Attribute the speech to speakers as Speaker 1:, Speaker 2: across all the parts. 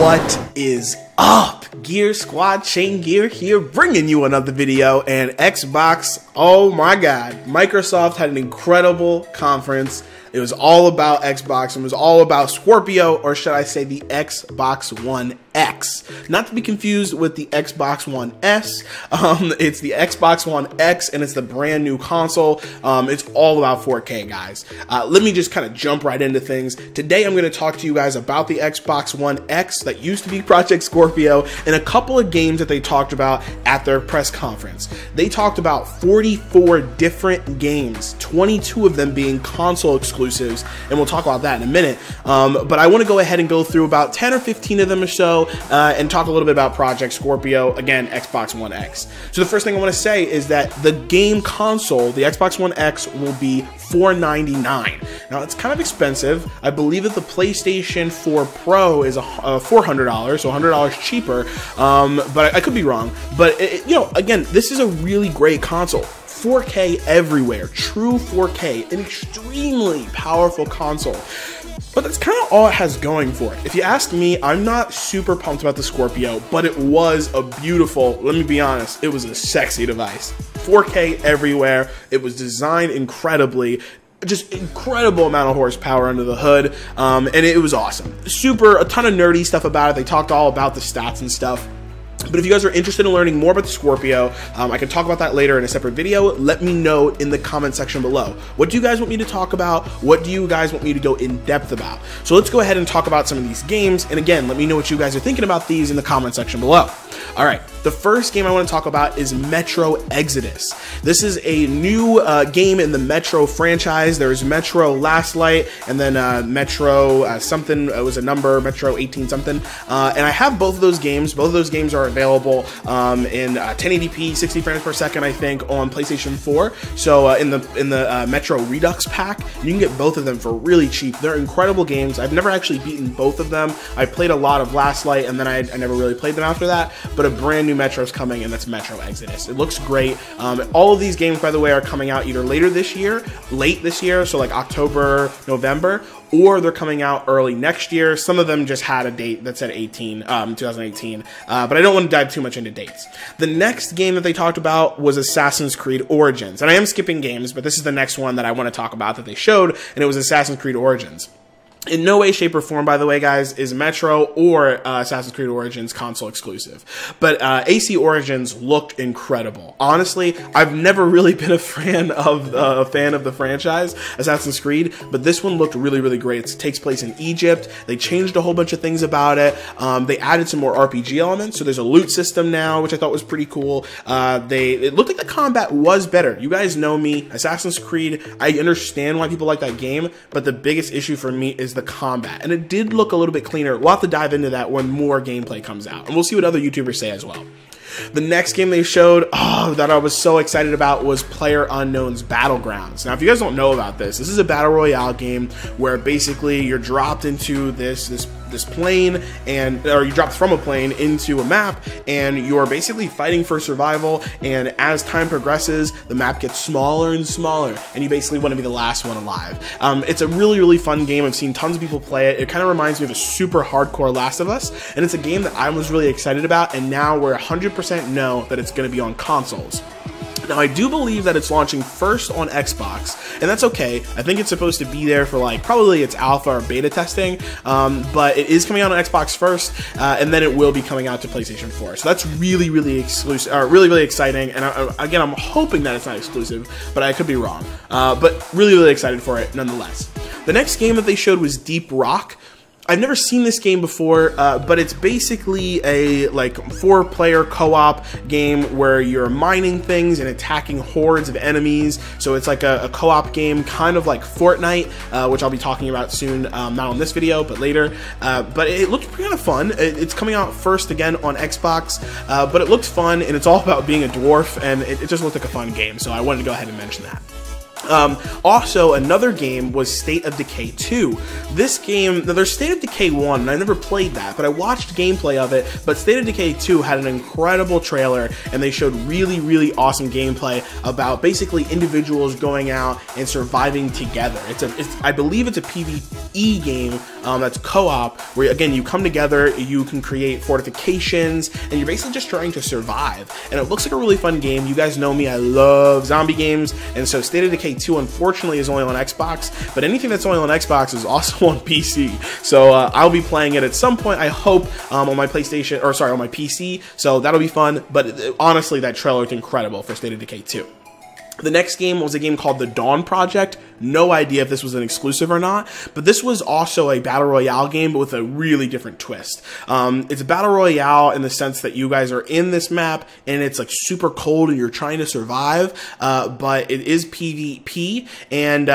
Speaker 1: What is up? Gear Squad, Chaingear here, bringing you another video. And Xbox, oh my god, Microsoft had an incredible conference. It was all about Xbox and it was all about Scorpio, or should I say the Xbox One X. Not to be confused with the Xbox One S. It's the Xbox One X and it's the brand new console. It's all about 4K, guys. Let me just kind of jump right into things. Today I'm going to talk to you guys about the Xbox One X that used to be Project Scorpio and a couple of games that they talked about at their press conference. They talked about 44 different games, 22 of them being console exclusives, and we'll talk about that in a minute. But I want to go ahead and go through about 10 or 15 of them or so, and talk a little bit about Project Scorpio, again, Xbox One X. So the first thing I want to say is that the game console, the Xbox One X, will be $499. Now, it's kind of expensive. I believe that the PlayStation 4 Pro is $400, so $100 cheaper, but I could be wrong. But, you know, again, this is a really great console. 4K everywhere, true 4K, an extremely powerful console. But that's kind of all it has going for it. If you ask me, I'm not super pumped about the Scorpio, but it was a beautiful, let me be honest, it was a sexy device. 4K everywhere, it was designed incredibly, just incredible amount of horsepower under the hood, and it was awesome. A ton of nerdy stuff about it. They talked all about the stats and stuff. But if you guys are interested in learning more about the Scorpio, I can talk about that later in a separate video. Let me know in the comment section below. What do you guys want me to talk about? What do you guys want me to go in depth about? So let's go ahead and talk about some of these games. And again, let me know what you guys are thinking about these in the comment section below. All right, the first game I want to talk about is Metro Exodus. This is a new game in the Metro franchise. There's Metro Last Light, and then Metro something, it was a number, Metro 18 something. And I have both of those games. Both of those games are available in 1080p, 60 frames per second, I think, on PlayStation 4. So in the Metro Redux pack, you can get both of them for really cheap. They're incredible games. I've never actually beaten both of them. I played a lot of Last Light, and then I never really played them after that. But a brand new Metro's coming, and that's Metro Exodus. It looks great. All of these games, by the way, are coming out either late this year, so like October, November, or they're coming out early next year. Some of them just had a date that said 2018, but I don't want to dive too much into dates. The next game that they talked about was Assassin's Creed Origins, and I am skipping games, but this is the next one that I want to talk about that they showed, and it was Assassin's Creed Origins. In no way, shape, or form, by the way, guys, is Metro or Assassin's Creed Origins console exclusive. But AC Origins looked incredible. Honestly, I've never really been a fan of the franchise, Assassin's Creed, but this one looked really, really great. It takes place in Egypt. They changed a whole bunch of things about it. They added some more RPG elements, so there's a loot system now, which I thought was pretty cool. It looked like the combat was better. You guys know me, Assassin's Creed, I understand why people like that game, but the biggest issue for me is the combat, and it did look a little bit cleaner. We'll have to dive into that when more gameplay comes out, and we'll see what other YouTubers say as well. The next game they showed, that I was so excited about, was Playerunknown's Battlegrounds. Now, if you guys don't know about this is a battle royale game where basically you're dropped into this plane, or you dropped from a plane into a map, and you're basically fighting for survival. And as time progresses, the map gets smaller and smaller, and you basically want to be the last one alive. It's a really, really fun game. I've seen tons of people play it. It kind of reminds me of a super hardcore Last of Us, and it's a game that I was really excited about. And now we're 100% know that it's going to be on consoles. Now, I do believe that it's launching first on Xbox, and that's okay. I think it's supposed to be there for like probably its alpha or beta testing, but it is coming out on Xbox first, and then it will be coming out to PlayStation 4. So that's really, really exclusive, really, really exciting. And again, I'm hoping that it's not exclusive, but I could be wrong. But really, really excited for it nonetheless. The next game that they showed was Deep Rock. I've never seen this game before, but it's basically a like 4-player co-op game where you're mining things and attacking hordes of enemies. So it's like a co-op game, kind of like Fortnite, which I'll be talking about soon, not on this video, but later. But it looked kind of fun. It's coming out first again on Xbox, but it looked fun, and it's all about being a dwarf, and it just looked like a fun game. So I wanted to go ahead and mention that. Also, another game was State of Decay 2. This game, now there's State of Decay 1, and I never played that, but I watched gameplay of it. But State of Decay 2 had an incredible trailer, and they showed really, really awesome gameplay about basically individuals going out and surviving together. I believe it's a PvE PvE game that's co-op, where again you come together, you can create fortifications, and you're basically just trying to survive. And it looks like a really fun game. You guys know me, I love zombie games, and so State of Decay 2 unfortunately is only on Xbox, but anything that's only on Xbox is also on PC. So I'll be playing it at some point, I hope, on my PlayStation, or sorry, on my PC, so that'll be fun. But honestly, that trailer is incredible for State of Decay 2. The next game was a game called The Dawn Project. No idea if this was an exclusive or not, but this was also a Battle Royale game, but with a really different twist. It's a Battle Royale in the sense that you guys are in this map, and it's like super cold, and you're trying to survive, but it is PvP, and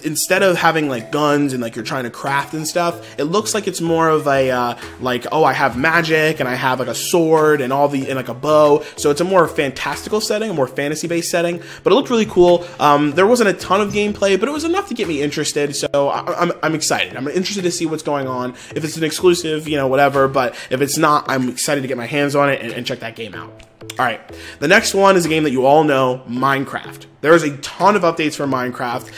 Speaker 1: instead of having like guns and like you're trying to craft and stuff, it looks like it's more of a, like, oh, I have magic, and I have like a sword, and and like a bow, so it's a more fantastical setting, a more fantasy-based setting, but it looked really cool. There wasn't a ton of gameplay, but it was enough to get me interested, so I'm excited. I'm interested to see what's going on. If it's an exclusive, you know, whatever, but if it's not, I'm excited to get my hands on it and check that game out. Alright, the next one is a game that you all know, Minecraft. There's a ton of updates for Minecraft.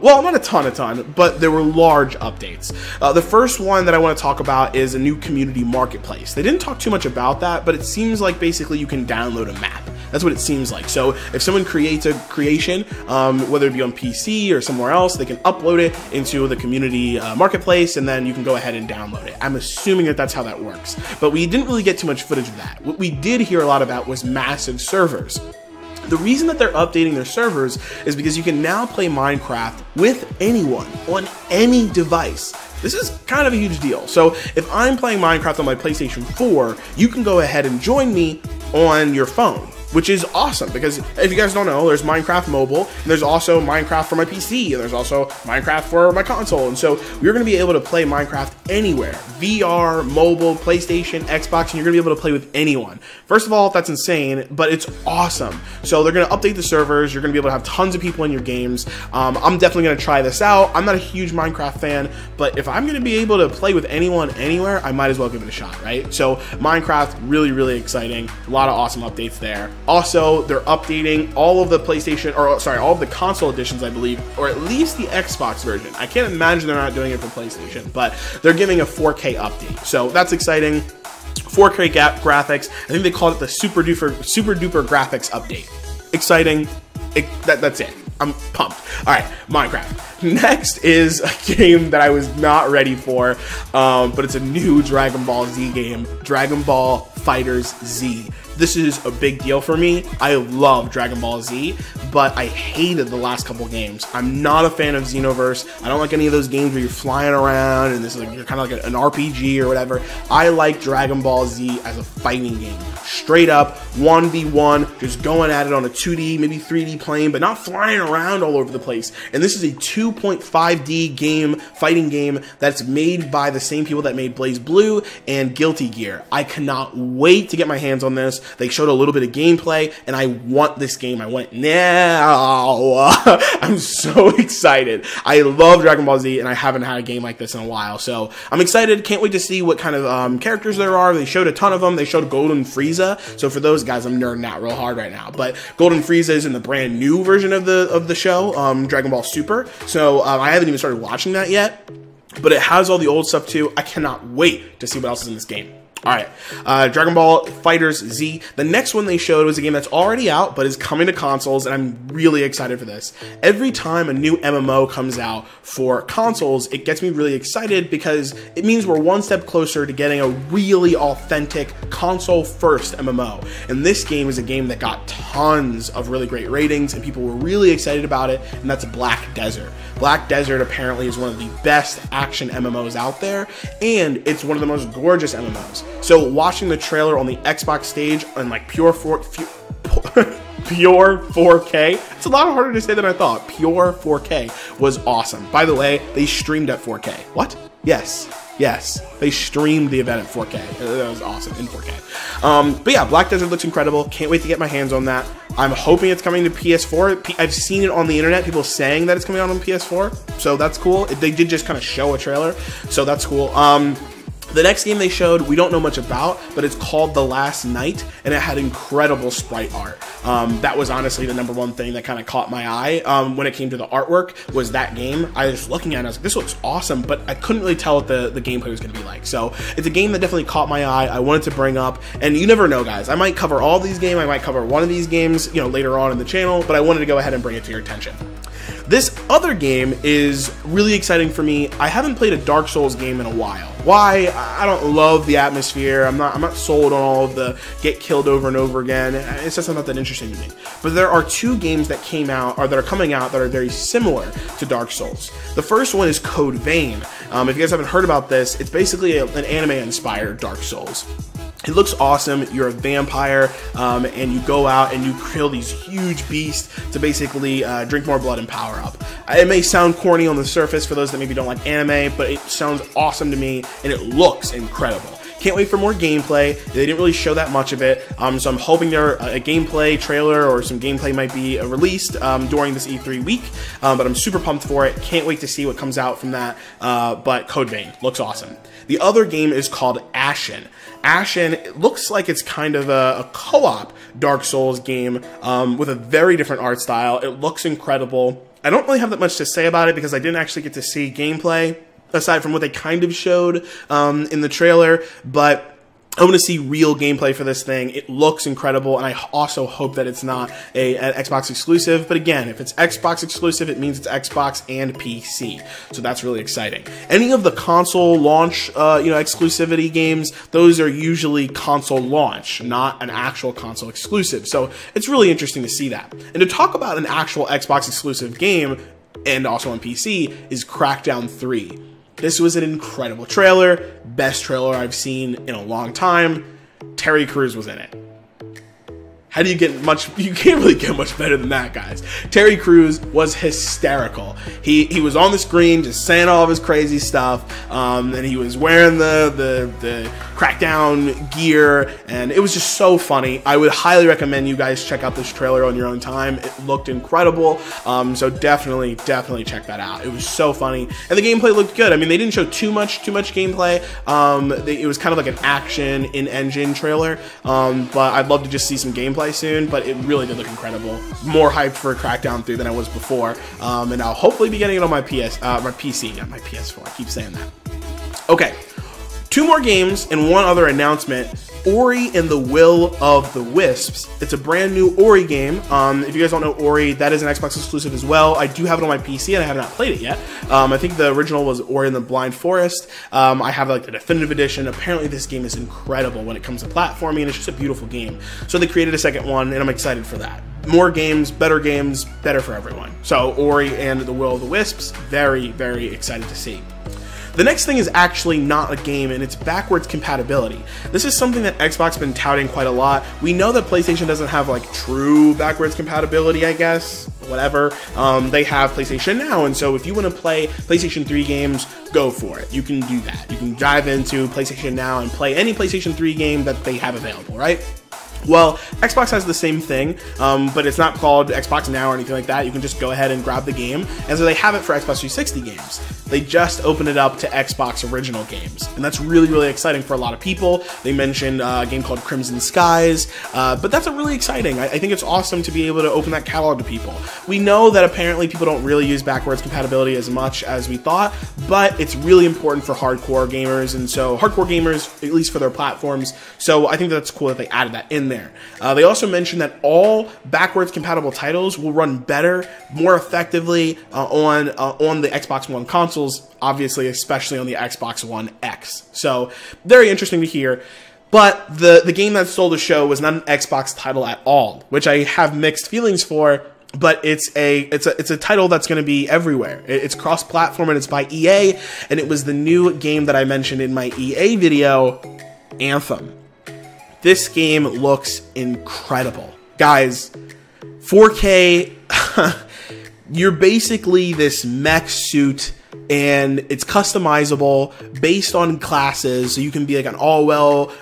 Speaker 1: Well, not a ton, but there were large updates. The first one that I want to talk about is a new community marketplace. They didn't talk too much about that, but it seems like basically you can download a map. That's what it seems like. So if someone creates a creation, whether it be on PC or somewhere else, they can upload it into the community marketplace, and then you can go ahead and download it. I'm assuming that that's how that works. But we didn't really get too much footage of that. What we did hear a lot about was massive servers. The reason that they're updating their servers is because you can now play Minecraft with anyone on any device. This is kind of a huge deal. So if I'm playing Minecraft on my PlayStation 4, you can go ahead and join me on your phone, which is awesome, because if you guys don't know, there's Minecraft mobile, and there's also Minecraft for my PC, and there's also Minecraft for my console, and so you're going to be able to play Minecraft anywhere. VR, mobile, PlayStation, Xbox, and you're going to be able to play with anyone. First of all, that's insane, but it's awesome. So they're going to update the servers, you're going to be able to have tons of people in your games. I'm definitely going to try this out. I'm not a huge Minecraft fan, but if I'm going to be able to play with anyone, anywhere, I might as well give it a shot, right? So Minecraft, really, really exciting. A lot of awesome updates there. Also, they're updating all of the PlayStation, or sorry, all of the console editions, I believe, or at least the Xbox version. I can't imagine they're not doing it for PlayStation, but they're giving a 4K update. So that's exciting. 4K graphics. I think they called it the super duper graphics update. Exciting. That's it. I'm pumped. All right, Minecraft. Next is a game that I was not ready for, but it's a new Dragon Ball Z game, Dragon Ball FighterZ. This is a big deal for me. I love Dragon Ball Z, but I hated the last couple games. I'm not a fan of Xenoverse. I don't like any of those games where you're flying around and this is like, you're kind of like an RPG or whatever. I like Dragon Ball Z as a fighting game. Straight up, 1v1, just going at it on a 2D, maybe 3D plane, but not flying around all over the place. And this is a 2.5D game, fighting game, that's made by the same people that made BlazBlue and Guilty Gear. I cannot wait to get my hands on this. They showed a little bit of gameplay, and I want this game. I want it now. I'm so excited. I love Dragon Ball Z, and I haven't had a game like this in a while, so I'm excited. Can't wait to see what kind of characters there are. They showed a ton of them. They showed Golden Frieza, so for those guys, I'm nerding out real hard right now. But Golden Frieza is in the brand new version of the show, Dragon Ball Super, so I haven't even started watching that yet, but it has all the old stuff too. I cannot wait to see what else is in this game. Alright, Dragon Ball FighterZ. The next one they showed was a game that's already out, but is coming to consoles, and I'm really excited for this. Every time a new MMO comes out for consoles, it gets me really excited because it means we're one step closer to getting a really authentic console-first MMO. And this game is a game that got tons of really great ratings, and people were really excited about it, and that's Black Desert. Black Desert apparently is one of the best action MMOs out there, and it's one of the most gorgeous MMOs. So watching the trailer on the Xbox stage on like pure 4K, it's a lot harder to say than I thought. Pure 4K was awesome. By the way, they streamed at 4K. What? Yes, they streamed the event at 4K. That was awesome in 4K. But yeah, Black Desert looks incredible. Can't wait to get my hands on that. I'm hoping it's coming to PS4. I've seen it on the internet, people saying that it's coming out on PS4, so that's cool. They did just kind of show a trailer, so that's cool. The next game they showed, we don't know much about, but it's called The Last Night, and it had incredible sprite art. That was honestly the #1 thing that kind of caught my eye when it came to the artwork, was that game. I was looking at it, I was like, this looks awesome, but I couldn't really tell what the gameplay was going to be like. So it's a game that definitely caught my eye. I wanted to bring up, and you never know, guys. I might cover all these games, I might cover one of these games, you know, later on in the channel, but I wanted to go ahead and bring it to your attention. This other game is really exciting for me. I haven't played a Dark Souls game in a while. Why? I don't love the atmosphere. I'm not sold on all of the get killed over and over again. It's just not that interesting to me. But there are 2 games that came out, or that are coming out, that are very similar to Dark Souls. The first one is Code Vein. If you guys haven't heard about this, it's basically an anime-inspired Dark Souls. It looks awesome. You're a vampire, and you go out and you kill these huge beasts to basically drink more blood and power up. It may sound corny on the surface for those that maybe don't like anime, but it sounds awesome to me, and it looks incredible. Can't wait for more gameplay. They didn't really show that much of it, so I'm hoping a gameplay trailer or some gameplay might be released during this E3 week, but I'm super pumped for it. Can't wait to see what comes out from that, but Code Vein looks awesome. The other game is called Ashen. Ashen, it looks like it's kind of a co-op Dark Souls game with a very different art style. It looks incredible. I don't really have that much to say about it because I didn't actually get to see gameplay, aside from what they kind of showed in the trailer, but I want to see real gameplay for this thing. It looks incredible, and I also hope that it's not an Xbox exclusive. But again, if it's Xbox exclusive, it means it's Xbox and PC, so that's really exciting. Any of the console launch, exclusivity games, those are usually console launch, not an actual console exclusive. So it's really interesting to see that. And to talk about an actual Xbox exclusive game, and also on PC, is Crackdown 3. This was an incredible trailer, best trailer I've seen in a long time. Terry Crews was in it. How do you get much? You can't really get much better than that, guys. Terry Crews was hysterical. He was on the screen just saying all of his crazy stuff, and he was wearing the Crackdown gear, and it was just so funny. I would highly recommend you guys check out this trailer on your own time. It looked incredible, so definitely check that out. It was so funny, and the gameplay looked good. I mean, they didn't show too much gameplay. It was kind of like an action in-engine trailer, but I'd love to just see some gameplay soon, but it really did look incredible. More hyped for Crackdown 3 than I was before, and I'll hopefully be getting it on my PC, not my PS4. I keep saying that. Okay, 2 more games and one other announcement. Ori and the Will of the Wisps. It's a brand new Ori game. If you guys don't know Ori, that is an Xbox exclusive as well. I do have it on my PC and I have not played it yet. I think the original was Ori and the Blind Forest. I have like the definitive edition. Apparently this game is incredible when it comes to platforming, and it's just a beautiful game. So they created a second one, and I'm excited for that. More games, better for everyone. So Ori and the Will of the Wisps, very excited to see. The next thing is actually not a game, and it's backwards compatibility. This is something that Xbox has been touting quite a lot. We know that PlayStation doesn't have like true backwards compatibility, I guess, whatever. They have PlayStation Now, and so if you want to play PlayStation 3 games, go for it. You can do that. You can dive into PlayStation Now and play any PlayStation 3 game that they have available, right? Well, Xbox has the same thing, but it's not called Xbox Now or anything like that. You can just go ahead and grab the game, and so they have it for Xbox 360 games. They just opened it up to Xbox original games, and that's really exciting for a lot of people. They mentioned a game called Crimson Skies, but that's really exciting. I think it's awesome to be able to open that catalog to people. We know that apparently people don't really use backwards compatibility as much as we thought, but it's really important for hardcore gamers, and so hardcore gamers, at least for their platforms, so I think that's cool that they added that in there. They also mentioned that all backwards compatible titles will run better, more effectively on the Xbox One consoles, obviously, especially on the Xbox One X. So very interesting to hear. But the game that stole the show was not an Xbox title at all, which I have mixed feelings for. But it's a title that's going to be everywhere. It's cross-platform, and it's by EA, and it was the new game that I mentioned in my EA video, Anthem. This game looks incredible. Guys, 4K, you're basically this mech suit, and it's customizable based on classes, so you can be like an all-around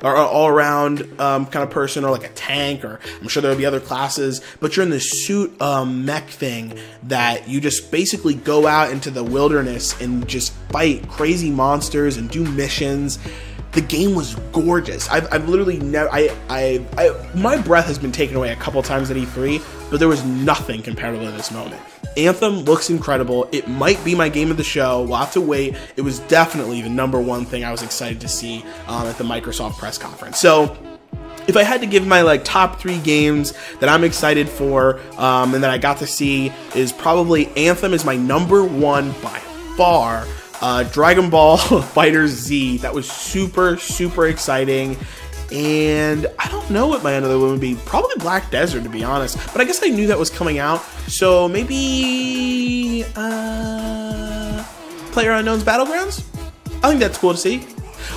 Speaker 1: kind of person, or like a tank, or I'm sure there'll be other classes, but you're in this suit mech thing that you just basically go out into the wilderness and just fight crazy monsters and do missions. The game was gorgeous. I've literally never, my breath has been taken away a couple times at E3, but there was nothing comparable to this moment. Anthem looks incredible. It might be my game of the show. We'll have to wait. It was definitely the #1 thing I was excited to see at the Microsoft press conference. So if I had to give my like top 3 games that I'm excited for and that I got to see, is probably Anthem is my #1 by far. Dragon Ball FighterZ, that was super, super exciting. And I don't know what my other one would be. Probably Black Desert, to be honest. But I guess I knew that was coming out. So maybe PlayerUnknown's Battlegrounds? I think that's cool to see.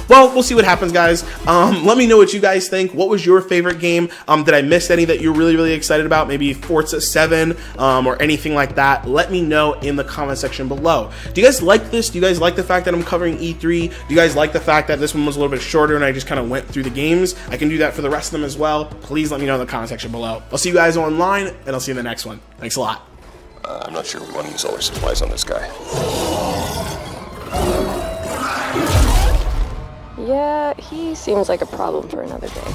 Speaker 1: Well, we'll see what happens, guys. Let me know what you guys think. What was your favorite game? Did I miss any that you're really, really excited about? Maybe Forza 7 or anything like that? Let me know in the comment section below. Do you guys like this? Do you guys like the fact that I'm covering E3? Do you guys like the fact that this one was a little bit shorter and I just kind of went through the games? I can do that for the rest of them as well. Please let me know in the comment section below. I'll see you guys online, and I'll see you in the next one. Thanks a lot.
Speaker 2: I'm not sure we want to use all our supplies on this guy.
Speaker 3: Yeah, he seems like a problem for another day.